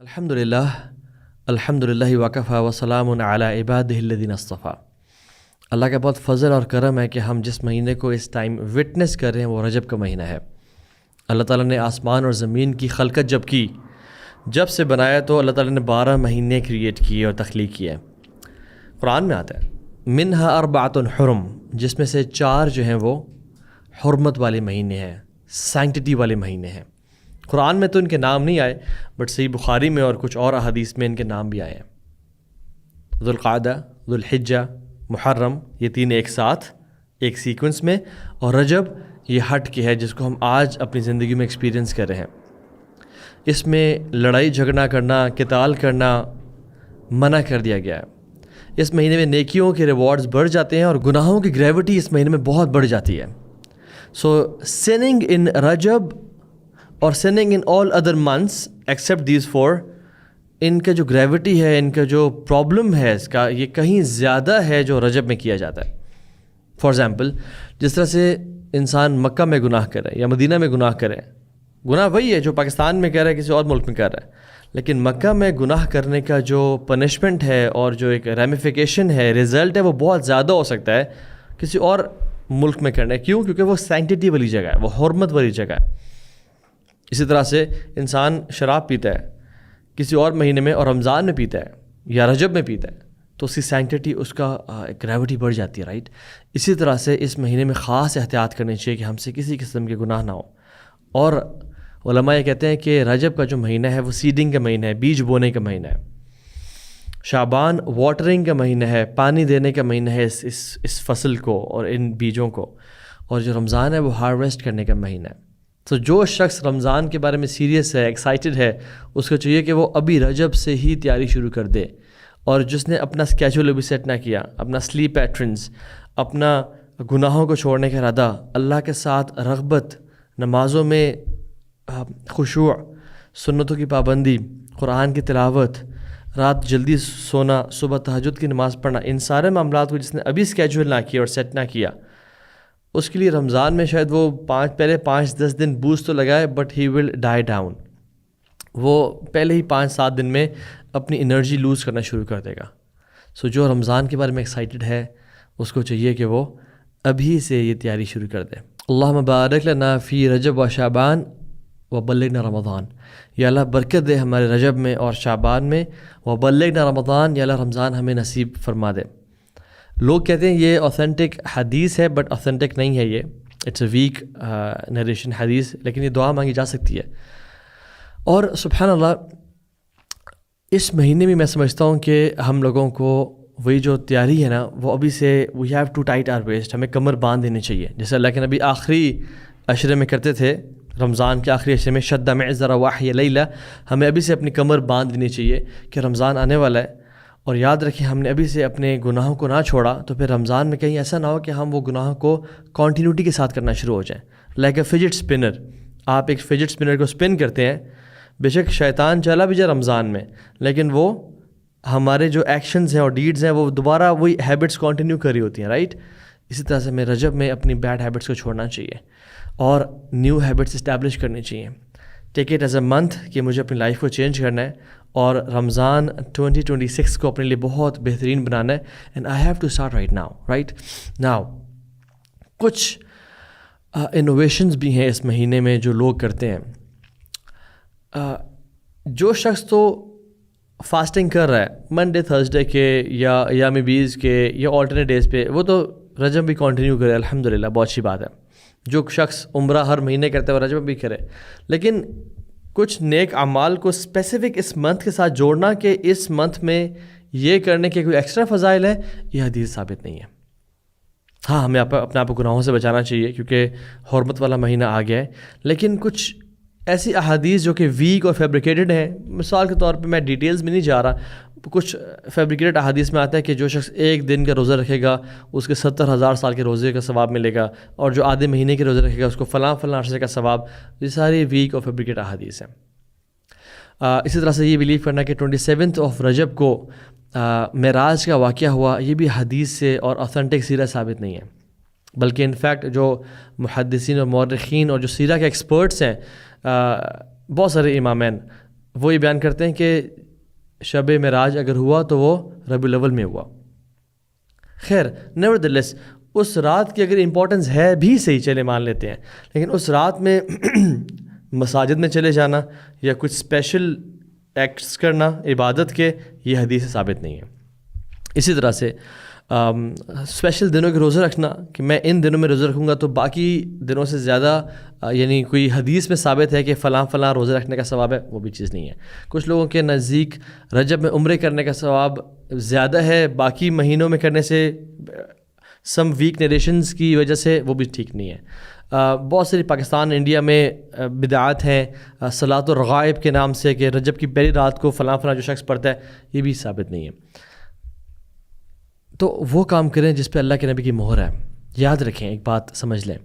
الحمدللہ وکفیٰ وسلام علی عبادہ الذین اصطفیٰ۔ اللہ کا بہت فضل اور کرم ہے کہ ہم جس مہینے کو اس ٹائم وٹنس کر رہے ہیں وہ رجب کا مہینہ ہے۔ اللہ تعالیٰ نے آسمان اور زمین کی خلقت جب سے بنایا تو اللہ تعالیٰ نے 12 مہینے کریٹ کیے اور تخلیق کیے۔ قرآن میں آتا ہے منہا اربعۃ حرم، جس میں سے 4 جو ہیں وہ حرمت والے مہینے ہیں، سینکٹیٹی والے مہینے ہیں۔ قرآن میں تو ان کے نام نہیں آئے، بٹ صحیح بخاری میں اور کچھ اور احادیث میں ان کے نام بھی آئے ہیں۔ ذوالقعدہ، ذوالحجہ، محرم، یہ 3 ایک ساتھ ایک سیکوینس میں، اور رجب یہ ہٹ کے ہے جس کو ہم آج اپنی زندگی میں ایکسپیرینس کر رہے ہیں۔ اس میں لڑائی جھگڑا کرنا، قتال کرنا منع کر دیا گیا ہے۔ اس مہینے میں نیکیوں کے ریوارڈز بڑھ جاتے ہیں اور گناہوں کی گریوٹی اس مہینے میں بہت بڑھ جاتی ہے۔ سو سننگ ان رجب اور sinning in all other months except these 4، ان کا جو گریوٹی ہے، ان کا جو پرابلم ہے اس کا، یہ کہیں زیادہ ہے جو رجب میں کیا جاتا ہے۔ فار ایگزامپل، جس طرح سے انسان مکہ میں گناہ کرے یا مدینہ میں گناہ کرے، گناہ وہی ہے جو پاکستان میں کر رہا ہے، کسی اور ملک میں کر رہا ہے، لیکن مکہ میں گناہ کرنے کا جو پنشمنٹ ہے اور جو ایک ریمیفیکیشن ہے، رزلٹ ہے، وہ بہت زیادہ ہو سکتا ہے کسی اور ملک میں کرنا ہے۔ کیوں؟ کیونکہ وہ سینکٹیٹی والی جگہ ہے، وہ حرمت والی جگہ ہے۔ اسی طرح سے انسان شراب پیتا ہے کسی اور مہینے میں اور رمضان میں پیتا ہے یا رجب میں پیتا ہے تو اس کی سینکٹیٹی، اس کا گریوٹی بڑھ جاتی ہے، رائٹ؟ اسی طرح سے اس مہینے میں خاص احتیاط کرنی چاہیے کہ ہم سے کسی قسم کے گناہ نہ ہو۔ اور علماء یہ کہتے ہیں کہ رجب کا جو مہینہ ہے وہ سیڈنگ کا مہینہ ہے، بیج بونے کا مہینہ ہے۔ شعبان واٹرنگ کا مہینہ ہے، پانی دینے کا مہینہ ہے اس فصل کو اور ان بیجوں کو، اور جو رمضان ہے وہ ہارویسٹ کرنے کا مہینہ ہے۔ تو جو شخص رمضان کے بارے میں سیریس ہے، ایکسائٹڈ ہے، اس کو چاہیے کہ وہ ابھی رجب سے ہی تیاری شروع کر دے، اور جس نے اپنا اسکیجول ابھی سیٹ نہ کیا، اپنا سلیپ پیٹرنز، اپنا گناہوں کو چھوڑنے کا ارادہ، اللہ کے ساتھ رغبت، نمازوں میں خشوع، سنتوں کی پابندی، قرآن کی تلاوت، رات جلدی سونا، صبح تہجد کی نماز پڑھنا، ان سارے معاملات کو جس نے ابھی اسکیجول نہ کیا اور سیٹ نہ کیا، اس کے لیے رمضان میں شاید وہ پہلے 5-10 دن بوسٹ تو لگائے، but he will dye down. وہ پہلے ہی 5-7 دن میں اپنی انرجی لوز کرنا شروع کر دے گا۔ سو جو رمضان کے بارے میں ایکسائٹڈ ہے اس کو چاہیے کہ وہ ابھی سے یہ تیاری شروع کر دے۔ اللہم بارک لنا فی رجب و شعبان وبلغنا رمضان، یا اللہ برکت دے ہمارے رجب میں اور شعبان میں، وبلغنا رمضان، یا اللہ رمضان ہمیں نصیب فرما دے۔ لوگ کہتے ہیں یہ اوتھینٹک حدیث ہے، بٹ اوتھینٹک نہیں ہے، یہ اٹس اے ویک نریشن حدیث، لیکن یہ دعا مانگی جا سکتی ہے۔ اور سبحان اللہ، اس مہینے میں سمجھتا ہوں کہ ہم لوگوں کو وہی جو تیاری ہے نا، وہ ابھی سے we have to tight our waist, ہمیں کمر باندھ دینی چاہیے، جیسے اللہ کے نبی آخری عشرے میں کرتے تھے، رمضان کے آخری عشرے میں شد معذر واحی لیلہ، ہمیں ابھی سے اپنی کمر باندھ دینی چاہیے کہ رمضان آنے والا ہے۔ اور یاد رکھیں، ہم نے ابھی سے اپنے گناہوں کو نہ چھوڑا تو پھر رمضان میں کہیں ایسا نہ ہو کہ ہم وہ گناہوں کو کنٹینیوٹی کے ساتھ کرنا شروع ہو جائیں۔ لائک اے فجٹ اسپنر، آپ ایک فجٹ اسپنر کو اسپن کرتے ہیں، بے شک شیطان چلا بھی جائے رمضان میں، لیکن وہ ہمارے جو ایکشنز ہیں اور ڈیڈز ہیں وہ دوبارہ وہی ہیبٹس کنٹینیو کر رہی ہوتی ہیں، رائٹ؟ اسی طرح سے ہمیں رجب میں اپنی بیڈ ہیبٹس کو چھوڑنا چاہیے اور نیو ہیبٹس اسٹیبلش کرنی چاہیے۔ Take it as a month کہ مجھے اپنی لائف کو چینج کرنا ہے اور رمضان 2026 کو اپنے لیے بہت بہترین بنانا ہے، and I have to start right now. کچھ انوویشنز بھی ہیں اس مہینے میں جو لوگ کرتے ہیں۔ جو شخص تو فاسٹنگ کر رہا ہے منڈے تھرسڈے کے یا ایام بیز کے یا آلٹرنیٹ ڈیز پہ، وہ تو رجب بھی کنٹینیو کرے، الحمدللہ، بہت اچھی بات ہے۔ جو شخص عمرہ ہر مہینے کرتا ہے وہ رجب بھی کرے، لیکن کچھ نیک اعمال کو اسپیسیفک اس منتھ کے ساتھ جوڑنا کہ اس منتھ میں یہ کرنے کے کوئی ایکسٹرا فضائل ہے، یہ حدیث ثابت نہیں ہے۔ ہاں، ہمیں اپنے آپ کو گناہوں سے بچانا چاہیے کیونکہ حرمت والا مہینہ آ گیا ہے، لیکن کچھ ایسی احادیث جو کہ ویک اور فیبریکیٹڈ ہیں، مثال کے طور پہ میں ڈیٹیلز میں نہیں جا رہا، کچھ فیبریکیٹڈ احادیث میں آتا ہے کہ جو شخص ایک دن کا روزہ رکھے گا اس کے 70,000 سال کے روزے کا ثواب ملے گا، اور جو آدھے مہینے کے روزے رکھے گا اس کو فلاں عرصے کا ثواب۔ یہ ساری ویک اور فیبریکیٹڈ احادیث ہیں۔ اسی طرح سے یہ بلیو کرنا کہ 27 رجب کو معراج کا واقعہ ہوا، یہ بھی حدیث سے اور اوتھینٹک سیرہ ثابت نہیں ہے، بلکہ انفیکٹ جو محدثین اور مورخین اور جو سیرہ کے ایکسپرٹس ہیں، بہت سارے امامین وہ یہ بیان کرتے ہیں کہ شب معراج اگر ہوا تو وہ ربیع الاول میں ہوا. خیر نیورتھلیس اس رات کی اگر امپورٹنس ہے بھی صحیح، چلے مان لیتے ہیں، لیکن اس رات میں مساجد میں چلے جانا یا کچھ اسپیشل ایکٹس کرنا عبادت کے، یہ حدیث سے ثابت نہیں ہے. اسی طرح سے اسپیشل دنوں کے روزے رکھنا کہ میں ان دنوں میں روزے رکھوں گا تو باقی دنوں سے زیادہ یعنی کوئی حدیث میں ثابت ہے کہ فلاں فلاں روزے رکھنے کا ثواب ہے، وہ بھی چیز نہیں ہے. کچھ لوگوں کے نزدیک رجب میں عمرے کرنے کا ثواب زیادہ ہے باقی مہینوں میں کرنے سے، سم ویک نریشنز کی وجہ سے، وہ بھی ٹھیک نہیں ہے. بہت ساری پاکستان انڈیا میں بدعات ہیں صلاۃ الرغائب کے نام سے کہ رجب کی پہلی رات کو فلاں فلاں جو شخص پڑھتا ہے، یہ بھی ثابت نہیں ہے. تو وہ کام کریں جس پہ اللہ کے نبی کی مہر ہے. یاد رکھیں، ایک بات سمجھ لیں،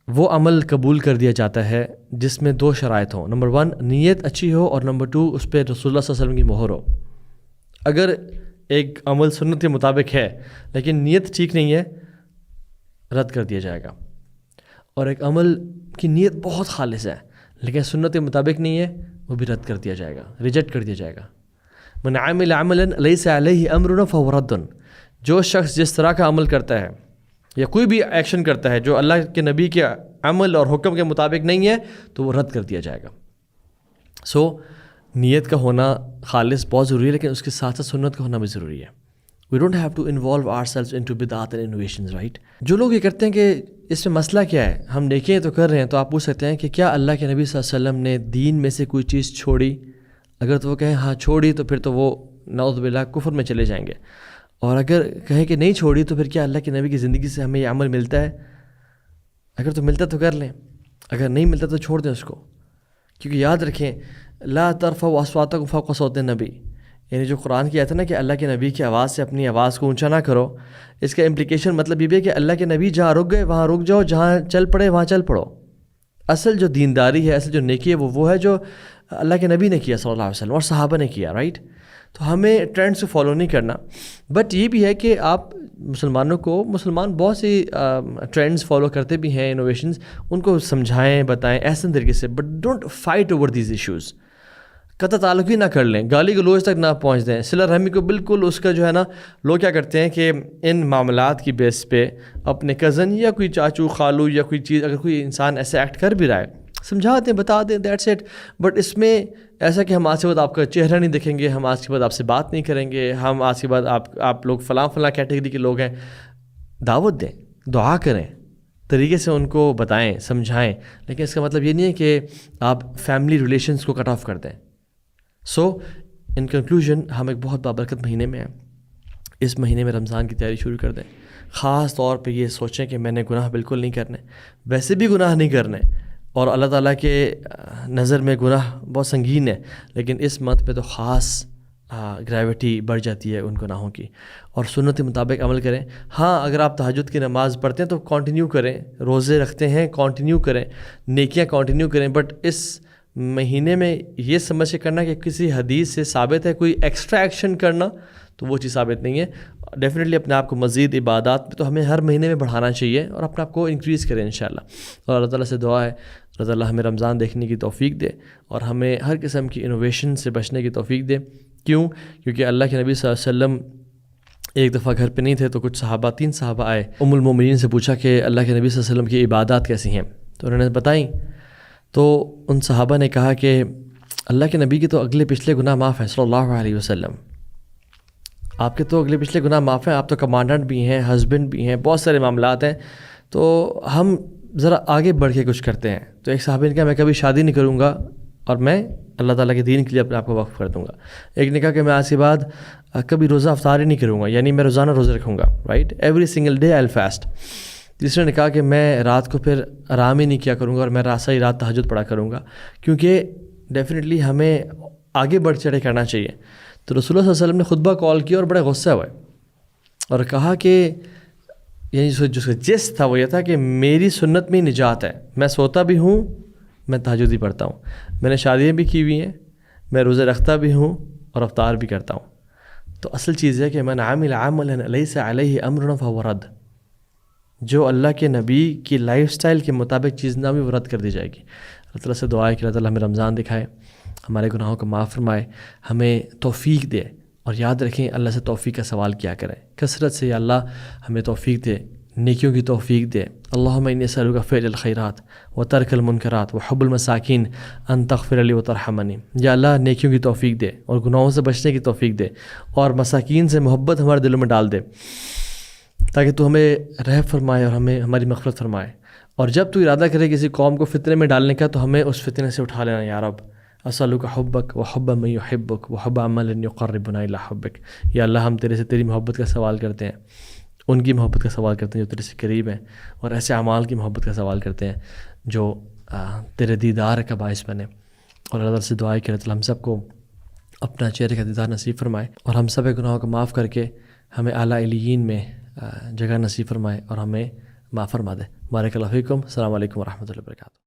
وہ عمل قبول کر دیا جاتا ہے جس میں 2 شرائط ہوں. نمبر 1 نیت اچھی ہو، اور نمبر 2 اس پہ رسول اللہ صلی اللہ علیہ وسلم کی مہر ہو. اگر ایک عمل سنت کے مطابق ہے لیکن نیت ٹھیک نہیں ہے، رد کر دیا جائے گا. اور ایک عمل کی نیت بہت خالص ہے لیکن سنت کے مطابق نہیں ہے، وہ بھی رد کر دیا جائے گا، ریجیکٹ کر دیا جائے گا. من عمل عملا لیس علیہ امرنا فہو رد. جو شخص جس طرح کا عمل کرتا ہے یا کوئی بھی ایکشن کرتا ہے جو اللہ کے نبی کے عمل اور حکم کے مطابق نہیں ہے تو وہ رد کر دیا جائے گا. سو نیت کا ہونا خالص بہت ضروری ہے، لیکن اس کے ساتھ ساتھ سنت کا ہونا بھی ضروری ہے. We don't have to involve ourselves into بدعات and innovations, right؟ جو لوگ یہ کرتے ہیں کہ اس میں مسئلہ کیا ہے، ہم نیکیاں تو کر رہے ہیں، تو آپ پوچھ سکتے ہیں کہ کیا اللہ کے نبی صلی اللہ علیہ وسلم نے دین میں سے کوئی چیز چھوڑی؟ اگر تو وہ کہیں ہاں چھوڑی تو پھر تو وہ نعوذ باللہ کفر میں چلے جائیں گے. اور اگر کہیں کہ نہیں چھوڑی تو پھر کیا اللہ کے نبی کی زندگی سے ہمیں یہ عمل ملتا ہے؟ اگر تو ملتا تو کر لیں، اگر نہیں ملتا تو چھوڑ دیں اس کو. کیونکہ یاد رکھیں لا ترفعوا اصواتکم فوق صوت النبی، یعنی جو قرآن کی آیت ہے نا کہ اللہ کے نبی کی آواز سے اپنی آواز کو اونچا نہ کرو، اس کا امپلیکیشن مطلب یہ بھی ہے کہ اللہ کے نبی جہاں رک گئے وہاں رک جاؤ، جہاں چل پڑے وہاں چل پڑو. اصل جو دینداری ہے، اصل جو نیکی ہے، وہ ہے جو اللہ کے نبی نے کیا صلی اللہ علیہ وسلم اور صحابہ نے کیا، رائٹ؟ تو ہمیں ٹرینڈ سے فالو نہیں کرنا. بٹ یہ بھی ہے کہ آپ مسلمان بہت سی ٹرینڈز فالو کرتے بھی ہیں، انوویشنز، ان کو سمجھائیں بتائیں احسن طریقے سے، but don't fight over these issues. قطع تعلق ہی نہ کر لیں، گالی گلوچ تک نہ پہنچ دیں، صلہ رحمی کو بالکل اس کا جو ہے نا، لوگ کیا کرتے ہیں کہ ان معاملات کی بیس پہ اپنے کزن یا کوئی چاچو خالو یا کوئی چیز، اگر کوئی انسان ایسے ایکٹ کر بھی رہا ہے، سمجھا دیں بتا دیں، دیٹس اٹ. بٹ اس میں ایسا کہ ہم آج کے بعد آپ کا چہرہ نہیں دیکھیں گے، ہم آج کے بعد آپ سے بات نہیں کریں گے، ہم آج کے بعد آپ لوگ فلاں کیٹیگری کے لوگ ہیں. دعوت دیں، دعا کریں، طریقے سے ان کو بتائیں سمجھائیں، لیکن اس کا مطلب یہ نہیں ہے کہ آپ فیملی ریلیشنز کو کٹ آف کر دیں. سو ان کنکلوژن، ہم ایک بہت بابرکت مہینے میں ہیں. اس مہینے میں رمضان کی تیاری شروع کر دیں. خاص طور پہ یہ سوچیں کہ میں نے گناہ بالکل نہیں کرنے، ویسے بھی گناہ نہیں کرنے، اور اللہ تعالیٰ کے نظر میں گناہ بہت سنگین ہے، لیکن اس منتھ پہ تو خاص گریوٹی بڑھ جاتی ہے ان گناہوں کی. اور سنت کے مطابق عمل کریں. ہاں اگر آپ تہجد کی نماز پڑھتے ہیں تو کنٹینیو کریں، روزے رکھتے ہیں کنٹینیو کریں، نیکیاں کنٹینیو کریں، بٹ اس مہینے میں یہ سمجھ کے کرنا کہ کسی حدیث سے ثابت ہے کوئی ایکسٹرا ایکشن کرنا، تو وہ چیز ثابت نہیں ہے. ڈیفینیٹلی اپنے آپ کو مزید عبادات میں تو ہمیں ہر مہینے میں بڑھانا چاہیے اور اپنے آپ کو انکریز کریں انشاءاللہ. اور اللہ تعالیٰ سے دعا ہے رضی اللہ ہمیں رمضان دیکھنے کی توفیق دے اور ہمیں ہر قسم کی انوویشن سے بچنے کی توفیق دے. کیوں؟ کیونکہ اللہ کے نبی صلی اللہ علیہ وسلم ایک دفعہ گھر پہ نہیں تھے تو کچھ صحابہ 3 صحابہ آئے، ام المومنین سے پوچھا کہ اللہ کے نبی صلی اللہ علیہ وسلم کی عبادات کیسی ہیں، تو انہوں نے بتائیں. تو ان صحابہ نے کہا کہ اللہ کے نبی کے تو اگلے پچھلے گناہ معاف ہیں صلی اللہ علیہ وسلم، آپ کے تو اگلے پچھلے گناہ معاف ہیں، آپ تو کمانڈنٹ بھی ہیں، ہسبینڈ بھی ہیں، بہت سارے معاملات ہیں، تو ہم ذرا آگے بڑھ کے کچھ کرتے ہیں. تو ایک صحابی نے کہا میں کبھی شادی نہیں کروں گا اور میں اللہ تعالیٰ کے دین کے لیے اپنے آپ کو وقف کر دوں گا. ایک نے کہا کہ میں آج کے بعد کبھی روزہ افطار ہی نہیں کروں گا، یعنی میں روزانہ روزے رکھوں گا، right, every single day I will fast. تیسرے نے کہا کہ میں رات کو پھر آرام ہی نہیں کیا کروں گا اور میں ساری رات تہجد پڑھا کروں گا، کیونکہ ڈیفینیٹلی ہمیں آگے بڑھ چڑھے کرنا چاہیے. تو رسول اللہ صلی اللہ علیہ وسلم نے خطبہ کال کیا اور بڑے غصہ ہوئے اور کہا کہ یعنی جو جس تھا وہ یہ تھا کہ میری سنت میں ہی نجات ہے، میں سوتا بھی ہوں، میں تہجد ہی پڑھتا ہوں، میں نے شادیاں بھی کی ہوئی ہیں، میں روزے رکھتا بھی ہوں اور افطار بھی کرتا ہوں. تو اصل چیز ہے کہ من عمل عملا لیس علیہ امرنا فہو رد. جو اللہ کے نبی کی لائف سٹائل کے مطابق چیز نہ بھی وہ رد کر دی جائے گی. اللہ تعالیٰ سے دعا ہے کہ اللہ تعالیٰ ہمیں رمضان دکھائے، ہمارے گناہوں کو معاف فرمائے، ہمیں توفیق دے، اور یاد رکھیں اللہ سے توفیق کا سوال کیا کریں کثرت سے، یا اللہ ہمیں توفیق دے، نیکیوں کی توفیق دے۔ اللہم انی اسألک فعل الخیرات و ترک المنکرات و حب المساکین ان تغفر لی و ترحمنی۔ یا اللہ نیکیوں کی توفیق دے اور گناہوں سے بچنے کی توفیق دے، اور مساکین سے محبت ہمارے دلوں میں ڈال دے، تاکہ تو ہمیں رحم فرمائے اور ہمیں ہماری مغفرت فرمائے۔ اور جب تو ارادہ کرے کسی قوم کو فتنے میں ڈالنے کا، تو ہمیں اس فتنے سے اٹھا لینا یا رب۔ اسألک حبک و حب من یحبک و حب عمل یقربنا الی حبک۔ یا اللہ ہم تیرے سے تیری محبت کا سوال کرتے ہیں، ان کی محبت کا سوال کرتے ہیں جو تیرے سے قریب ہیں، اور ایسے اعمال کی محبت کا سوال کرتے ہیں جو تیرے دیدار کا باعث بنے۔ اور اللہ تعالیٰ سے دعا ہے کہ اللہ تعالیٰ ہم سب کو اپنا چہرے کا دیدار نصیب فرمائے، اور ہم سب گناہوں کو معاف کر کے ہمیں اعلیٰ علیین میں جگہ نصیب فرمائے، اور ہمیں معاف فرما دے۔ بارک اللہ فیکم۔ السلام علیکم ورحمۃ اللہ وبرکاتہ۔